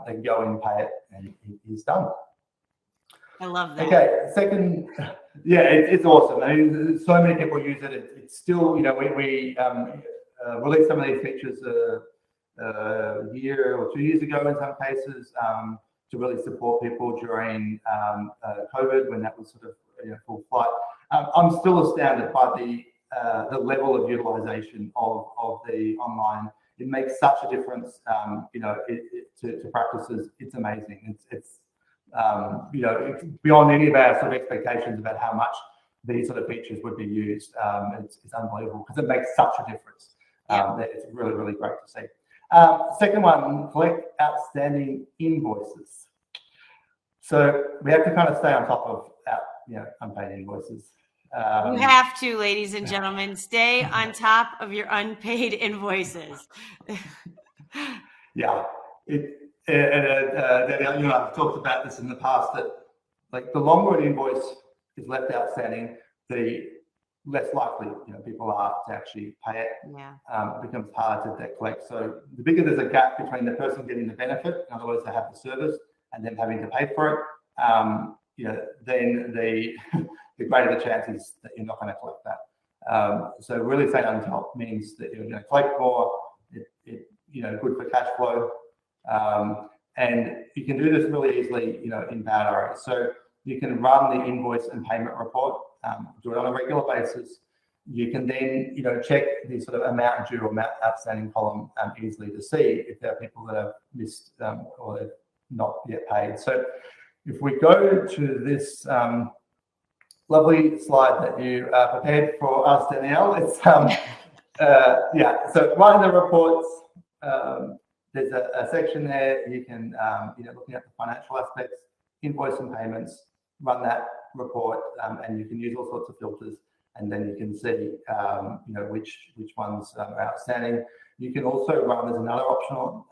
They can go in and pay it, and it is done. I love that. Okay, second, yeah, it's awesome. I mean, so many people use it. It's still, we released some of these features a year or 2 years ago in some cases to really support people during COVID when that was sort of full flight. I'm still astounded by the level of utilization of the online. It makes such a difference, to practices. It's amazing. It's beyond any of our sort of expectations about how much these sort of features would be used. It's unbelievable because it makes such a difference. It's really, really great to see. Second one, collect outstanding invoices. So we have to kind of stay on top of unpaid invoices. You have to, ladies and gentlemen, stay on top of your unpaid invoices. Yeah, I've talked about this in the past that like the longer an invoice is left outstanding, the less likely people are to actually pay it. It becomes harder to collect. So the bigger there's a gap between the person getting the benefit, in other words, they have the service, and then having to pay for it, then the greater the chances that you're not going to collect that. So really staying on top means that you're going to collect more. Good for cash flow, and you can do this really easily, in Power IRA. So you can run the invoice and payment report, do it on a regular basis. You can then, check the sort of amount due or amount outstanding column easily to see if there are people that have missed or they've not yet paid. So if we go to this lovely slide that you prepared for us, Danielle, it's so right in the reports, there's a section there. You can, looking at the financial aspects, invoice and payments, run that report, and you can use all sorts of filters, and then you can see, which ones are outstanding. You can also run, there's another option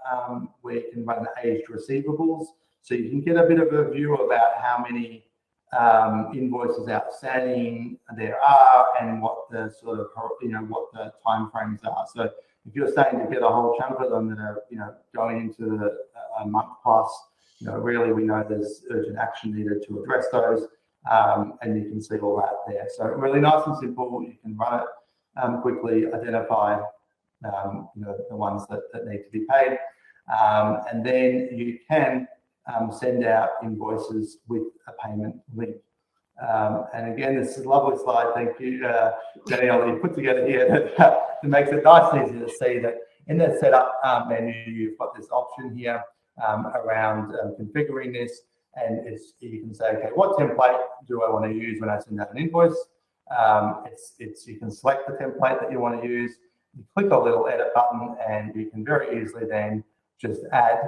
where you can run the aged receivables, so you can get a bit of a view about how many invoices outstanding there are and what the sort of, what the timeframes are. So if you're starting to get a whole chunk of them that are, going into a month plus, really we know there's urgent action needed to address those, and you can see all that there. So really nice and simple. You can run it quickly, identify, the ones that need to be paid, and then you can send out invoices with a payment link. And again, this is a lovely slide. Thank you, Danielle, you put together here that makes it nice and easy to see that in the setup menu, you've got this option here around configuring this. And you can say, okay, what template do I want to use when I send out an invoice? You can select the template that you want to use. You click a little edit button, and you can very easily then just add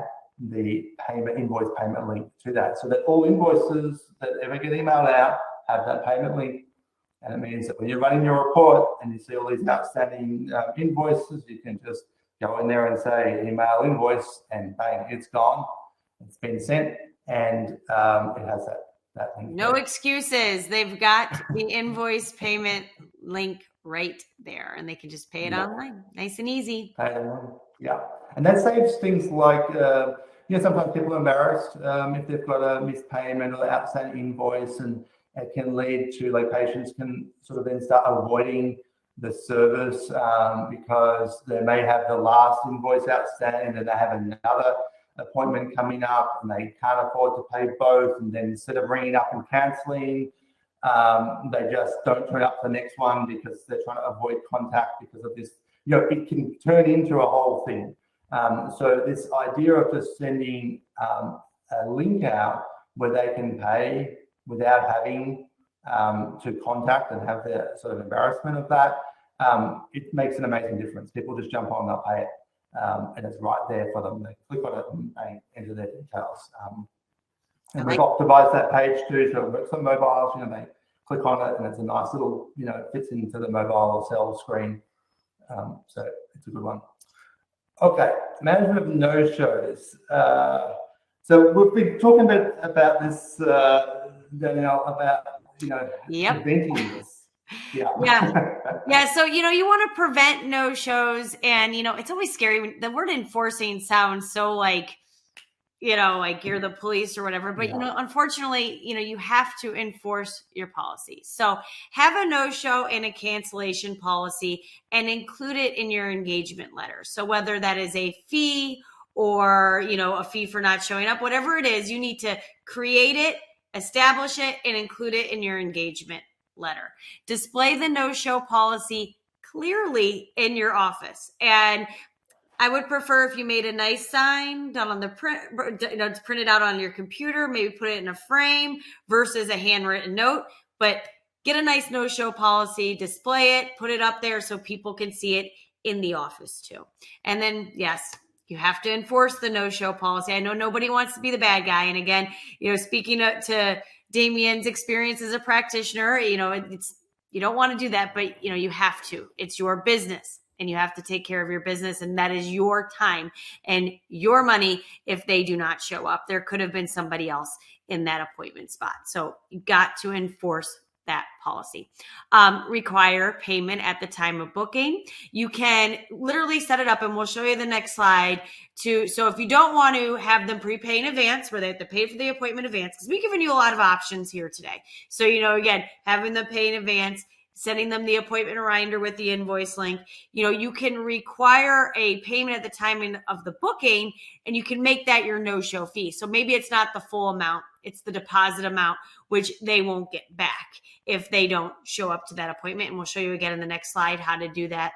the invoice payment link to that, so that all invoices that ever get emailed out have that payment link. And it means that when you're running your report and you see all these outstanding invoices, you can just go in there and say email invoice, and bang, it's gone. It's been sent, and it has that link. No excuses. They've got the invoice payment link right there, and they can just pay it online. Nice and easy. Pay it online. Yeah. And that saves things like, sometimes people are embarrassed if they've got a missed payment or outstanding invoice, and it can lead to, like, patients can sort of then start avoiding the service because they may have the last invoice outstanding and they have another appointment coming up and they can't afford to pay both. And then instead of ringing up and cancelling, they just don't turn up for the next one because they're trying to avoid contact because of this. It can turn into a whole thing. So this idea of just sending a link out where they can pay without having to contact and have the sort of embarrassment of that, it makes an amazing difference. People just jump on, they'll pay it. and it's right there for them. They click on it and they enter their details. And we've optimized that page too, so it works on mobiles. They click on it and it's a nice little, it fits into the mobile cell screen. So it's a good one. Okay, management of no-shows. So we've been talking about this, Danielle, about preventing this. Yeah. So, you want to prevent no-shows, and, it's always scary when the word enforcing sounds so like you're the police or whatever, but unfortunately, you have to enforce your policy. So have a no-show and a cancellation policy and include it in your engagement letter. So whether that is a fee or, a fee for not showing up, whatever it is, you need to create it, establish it, and include it in your engagement letter. Display the no-show policy clearly in your office. And I would prefer if you made a nice sign done on the print, to print it out on your computer, maybe put it in a frame versus a handwritten note. But get a nice no-show policy, display it, put it up there so people can see it in the office too. And then, yes, you have to enforce the no-show policy. I know nobody wants to be the bad guy. And again, speaking to Damien's experience as a practitioner, you don't want to do that, but you have to. It's your business. And you have to take care of your business, and that is your time and your money. If they do not show up, there could have been somebody else in that appointment spot. So you got to enforce that policy. Require payment at the time of booking. You can literally set it up, and we'll show you the next slide. So if you don't want to have them prepay in advance, where they have to pay for the appointment in advance, because we've given you a lot of options here today. So, again, having them pay in advance, sending them the appointment reminder with the invoice link. You can require a payment at the time of the booking, and you can make that your no-show fee. So maybe it's not the full amount, it's the deposit amount, which they won't get back if they don't show up to that appointment. And we'll show you again in the next slide how to do that.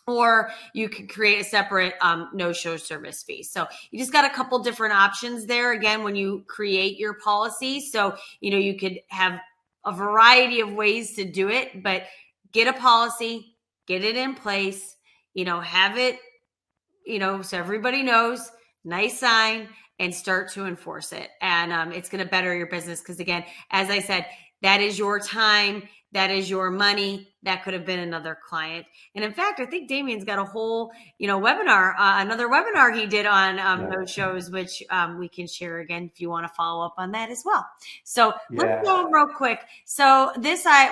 Or you can create a separate no-show service fee. So you just got a couple different options there, again, when you create your policy. So, you could have a variety of ways to do it, but get a policy, get it in place, have it, so everybody knows, nice sign, and start to enforce it. And it's going to better your business because, again, as I said, that is your time. That is your money. That could have been another client. And in fact, I think Damien's got a whole, webinar, another webinar he did on no-shows, which we can share again if you want to follow up on that as well. So let's go real quick. So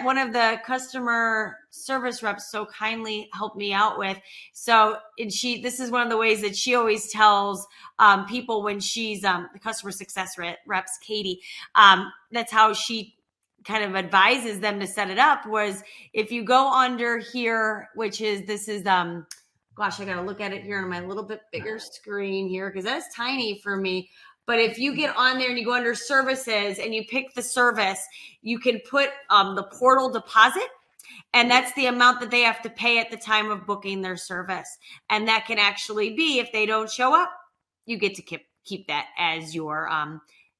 one of the customer service reps so kindly helped me out with. So, this is one of the ways that she always tells people when she's the customer success reps, Katie. That's how she kind of advises them to set it up. Was if you go under here, gosh, I got to look at it here on my little bit bigger screen here because that's tiny for me. But if you get on there and you go under services and you pick the service, you can put the portal deposit, and that's the amount that they have to pay at the time of booking their service. And that can actually be, if they don't show up, you get to keep that as your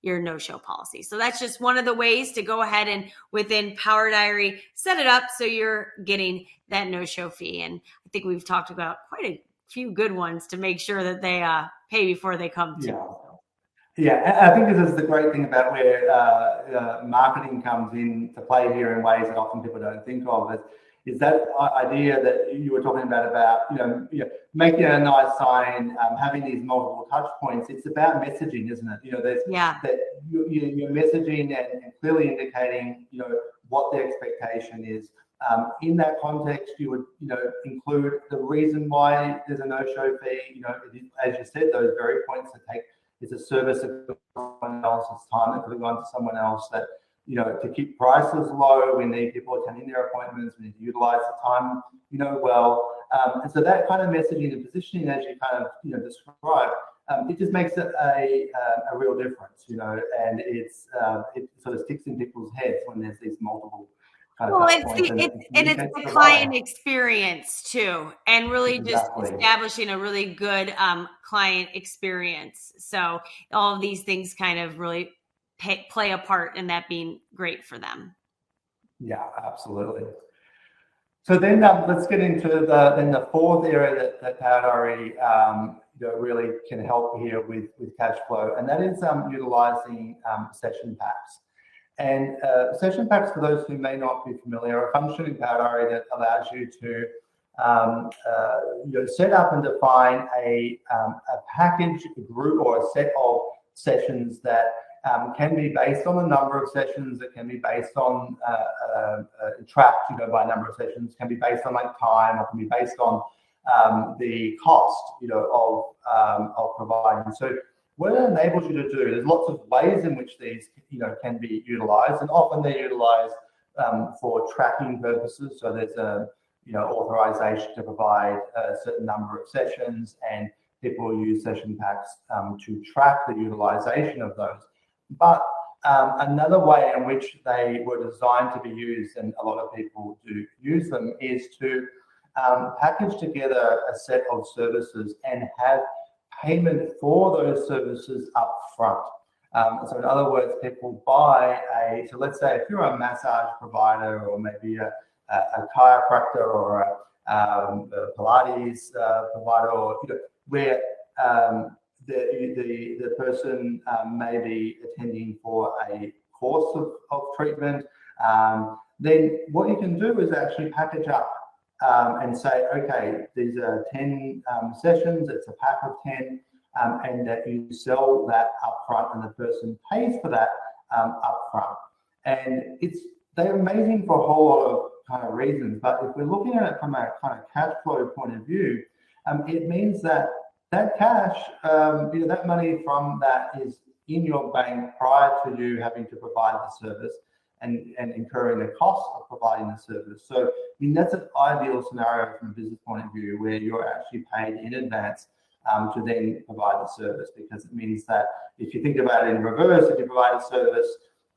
no-show policy. So that's just one of the ways to go ahead and within Power Diary, set it up so you're getting that no-show fee. And I think we've talked about quite a few good ones to make sure that they pay before they come to. Yeah, I think this is the great thing about where marketing comes into play here in ways that often people don't think of. Is that idea that you were talking about making a nice sign, having these multiple touch points. It's about messaging, isn't it? That you're messaging and clearly indicating, what the expectation is. In that context, you would, include the reason why there's a no-show fee. As you said, those very points that it's a service of someone else's time that could have gone to someone else that. To keep prices low, we need people attending their appointments. We need to utilize the time, well. And so that kind of messaging and positioning, as you kind of, describe, it just makes it a real difference, and it sort of sticks in people's heads when there's these multiple kind of it's the client experience too, and really just establishing a really good client experience. So all of these things kind of really play a part in that being great for them. Yeah, absolutely. So then let's get into the fourth area that Power Diary really can help here with cash flow, and that is utilizing session packs. And session packs, for those who may not be familiar, are a function in Power Diary that allows you to set up and define a package, a group, or a set of sessions that can be based on the number of sessions. It can be based on tracked, by number of sessions. Can be based on like time, or can be based on the cost, of providing. So what it enables you to do, there's lots of ways in which these, can be utilized, and often they're utilized for tracking purposes. So there's a authorization to provide a certain number of sessions, and people use session packs to track the utilization of those. But another way in which they were designed to be used, and a lot of people do use them, is to package together a set of services and have payment for those services up front. So in other words, people buy so let's say if you're a massage provider, or maybe a chiropractor, or a Pilates provider, or where the person may be attending for a course of treatment, then what you can do is actually package up and say, okay, these are 10 sessions, it's a pack of 10, and that you sell that upfront, and the person pays for that upfront. And they're amazing for a whole lot of kind of reasons, but if we're looking at it from a kind of cash flow point of view, it means that cash, that money from that is in your bank prior to you having to provide the service and incurring the cost of providing the service. So, that's an ideal scenario from a business point of view, where you're actually paid in advance to then provide the service, because it means that if you think about it in reverse, if you provide a service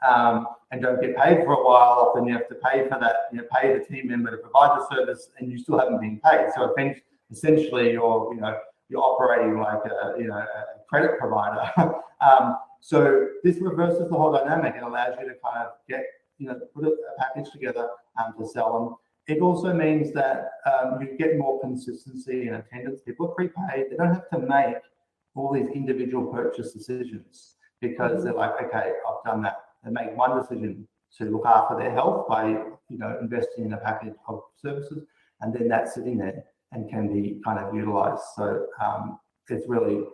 and don't get paid for a while, often you have to pay for that, pay the team member to provide the service, and you still haven't been paid. So essentially you're operating like a credit provider. So this reverses the whole dynamic. It allows you to kind of get, put a package together to sell them. It also means that you get more consistency in attendance. People are prepaid. They don't have to make all these individual purchase decisions, because they're like, okay, I've done that. They make one decision to look after their health by, investing in a package of services, and then that's sitting there and can be kind of utilized. So it's really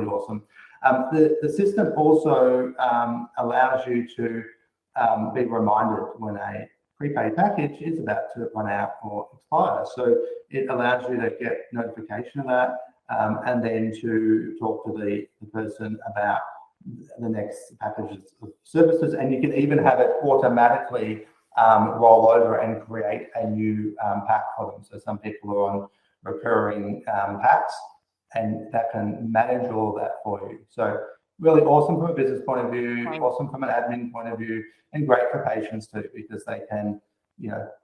awesome. The system also allows you to be reminded when a prepaid package is about to run out or expire. So it allows you to get notification of that, and then to talk to the person about the next packages of services. And you can even have it automatically roll over and create a new pack for them. So some people are on recurring packs, and that can manage all that for you. So really awesome from a business point of view, awesome from an admin point of view, and great for patients too, because they can,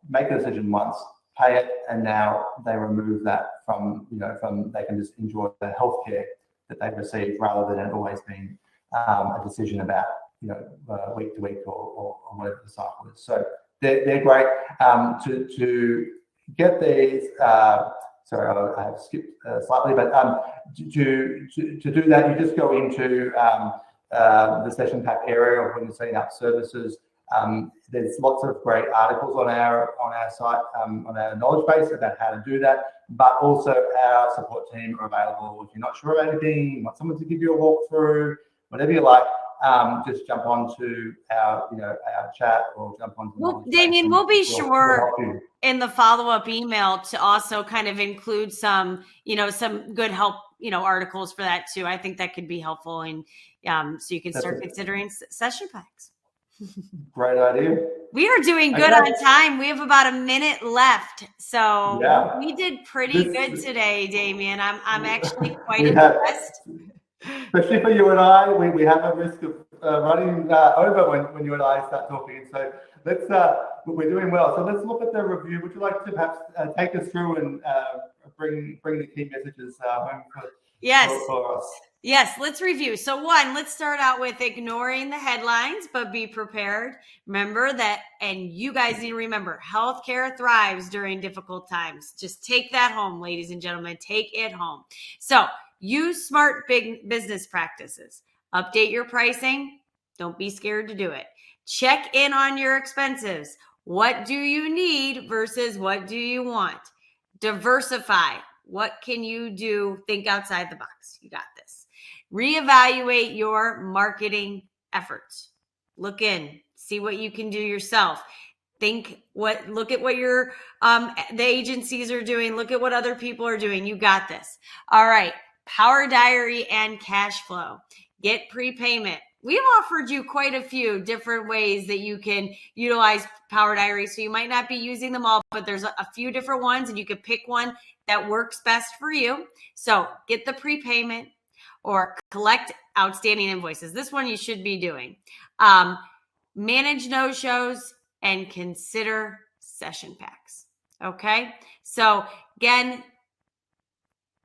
make a decision once, pay it, and now they remove that from they can just enjoy the healthcare that they've received, rather than it always being a decision about, week to week or whatever the cycle is. So they're great to get these. Sorry, I have skipped slightly, but to do that, you just go into the session pack area when you're setting up services. There's lots of great articles on our site, on our knowledge base about how to do that, but also our support team are available. If you're not sure of anything, you want someone to give you a walkthrough, whatever you like, just jump onto our chat, or jump onto. Well, Damien, we'll be sure in the follow-up email to also kind of include some good help, articles for that too. I think that could be helpful, and so you can start considering session packs. Great idea. We are doing good on time. We have about a minute left, so we did pretty good today, Damien. I'm actually quite impressed. Especially for you and I, we have a risk of running over when you and I start talking. So we're doing well. So let's look at the review. Would you like to perhaps take us through and bring the key messages home for us? Yes, let's review. So one, let's start out with ignoring the headlines, but be prepared. Remember that, and you guys need to remember, healthcare thrives during difficult times. Just take that home, ladies and gentlemen. Take it home. So use smart big business practices. Update your pricing. Don't be scared to do it. Check in on your expenses. What do you need versus what do you want? Diversify. What can you do? Think outside the box. You got this. Reevaluate your marketing efforts. Look in, see what you can do yourself. Look at what your the agencies are doing. Look at what other people are doing. You got this. All right. Power diary and cash flow. Get prepayment. We've offered you quite a few different ways that you can utilize Power Diary. So you might not be using them all, but there's a few different ones and you could pick one that works best for you. So get the prepayment or collect outstanding invoices. This one you should be doing. Manage no-shows and consider session packs. Okay. So again,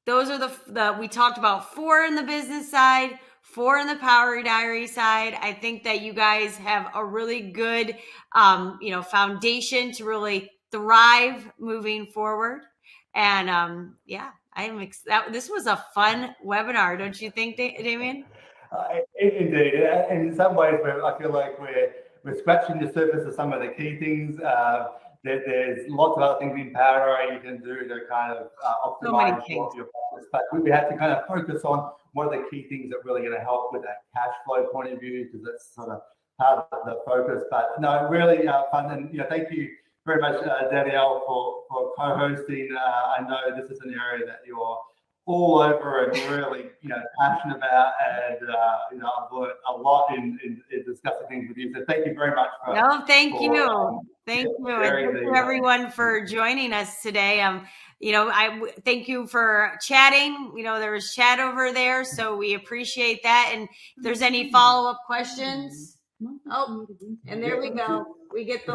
those are the we talked about 4 in the business side, 4 in the Power Diary side. I think that you guys have a really good, foundation to really thrive moving forward. And yeah, this was a fun webinar, don't you think, Damien? Indeed, and in some ways, I feel like we're scratching the surface of some of the key things. There's lots of other things in Power Diary you can do to kind of optimize your process, but we have to kind of focus on what are the key things that are really going to help with that cash flow point of view, because that's sort of part of the focus. But no, really fun, and thank you very much, Danielle, for co-hosting. I know this is an area that you're all over and really passionate about, and I've learned a lot in discussing things with you, so thank you very much thank you and thank you everyone for joining us today. I thank you for chatting. There was chat over there, so we appreciate that. And if there's any follow-up questions, and there we go, we get the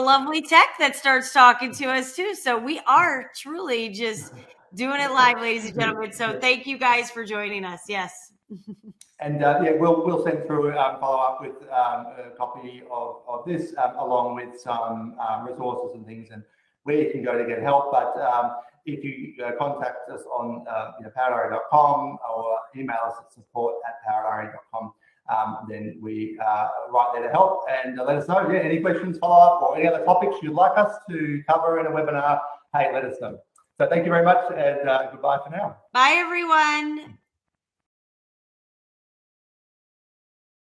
lovely tech that starts talking to us too. So we are truly just doing it live, ladies and gentlemen. So thank you guys for joining us. Yes. And we'll send through follow up with a copy of this along with some resources and things and where you can go to get help. But if you contact us on powerdiary.com or email us at support@powerdiary.com, then we are right there to help, and let us know. Any questions, follow up, or any other topics you'd like us to cover in a webinar, hey, let us know. So thank you very much, and goodbye for now. Bye, everyone.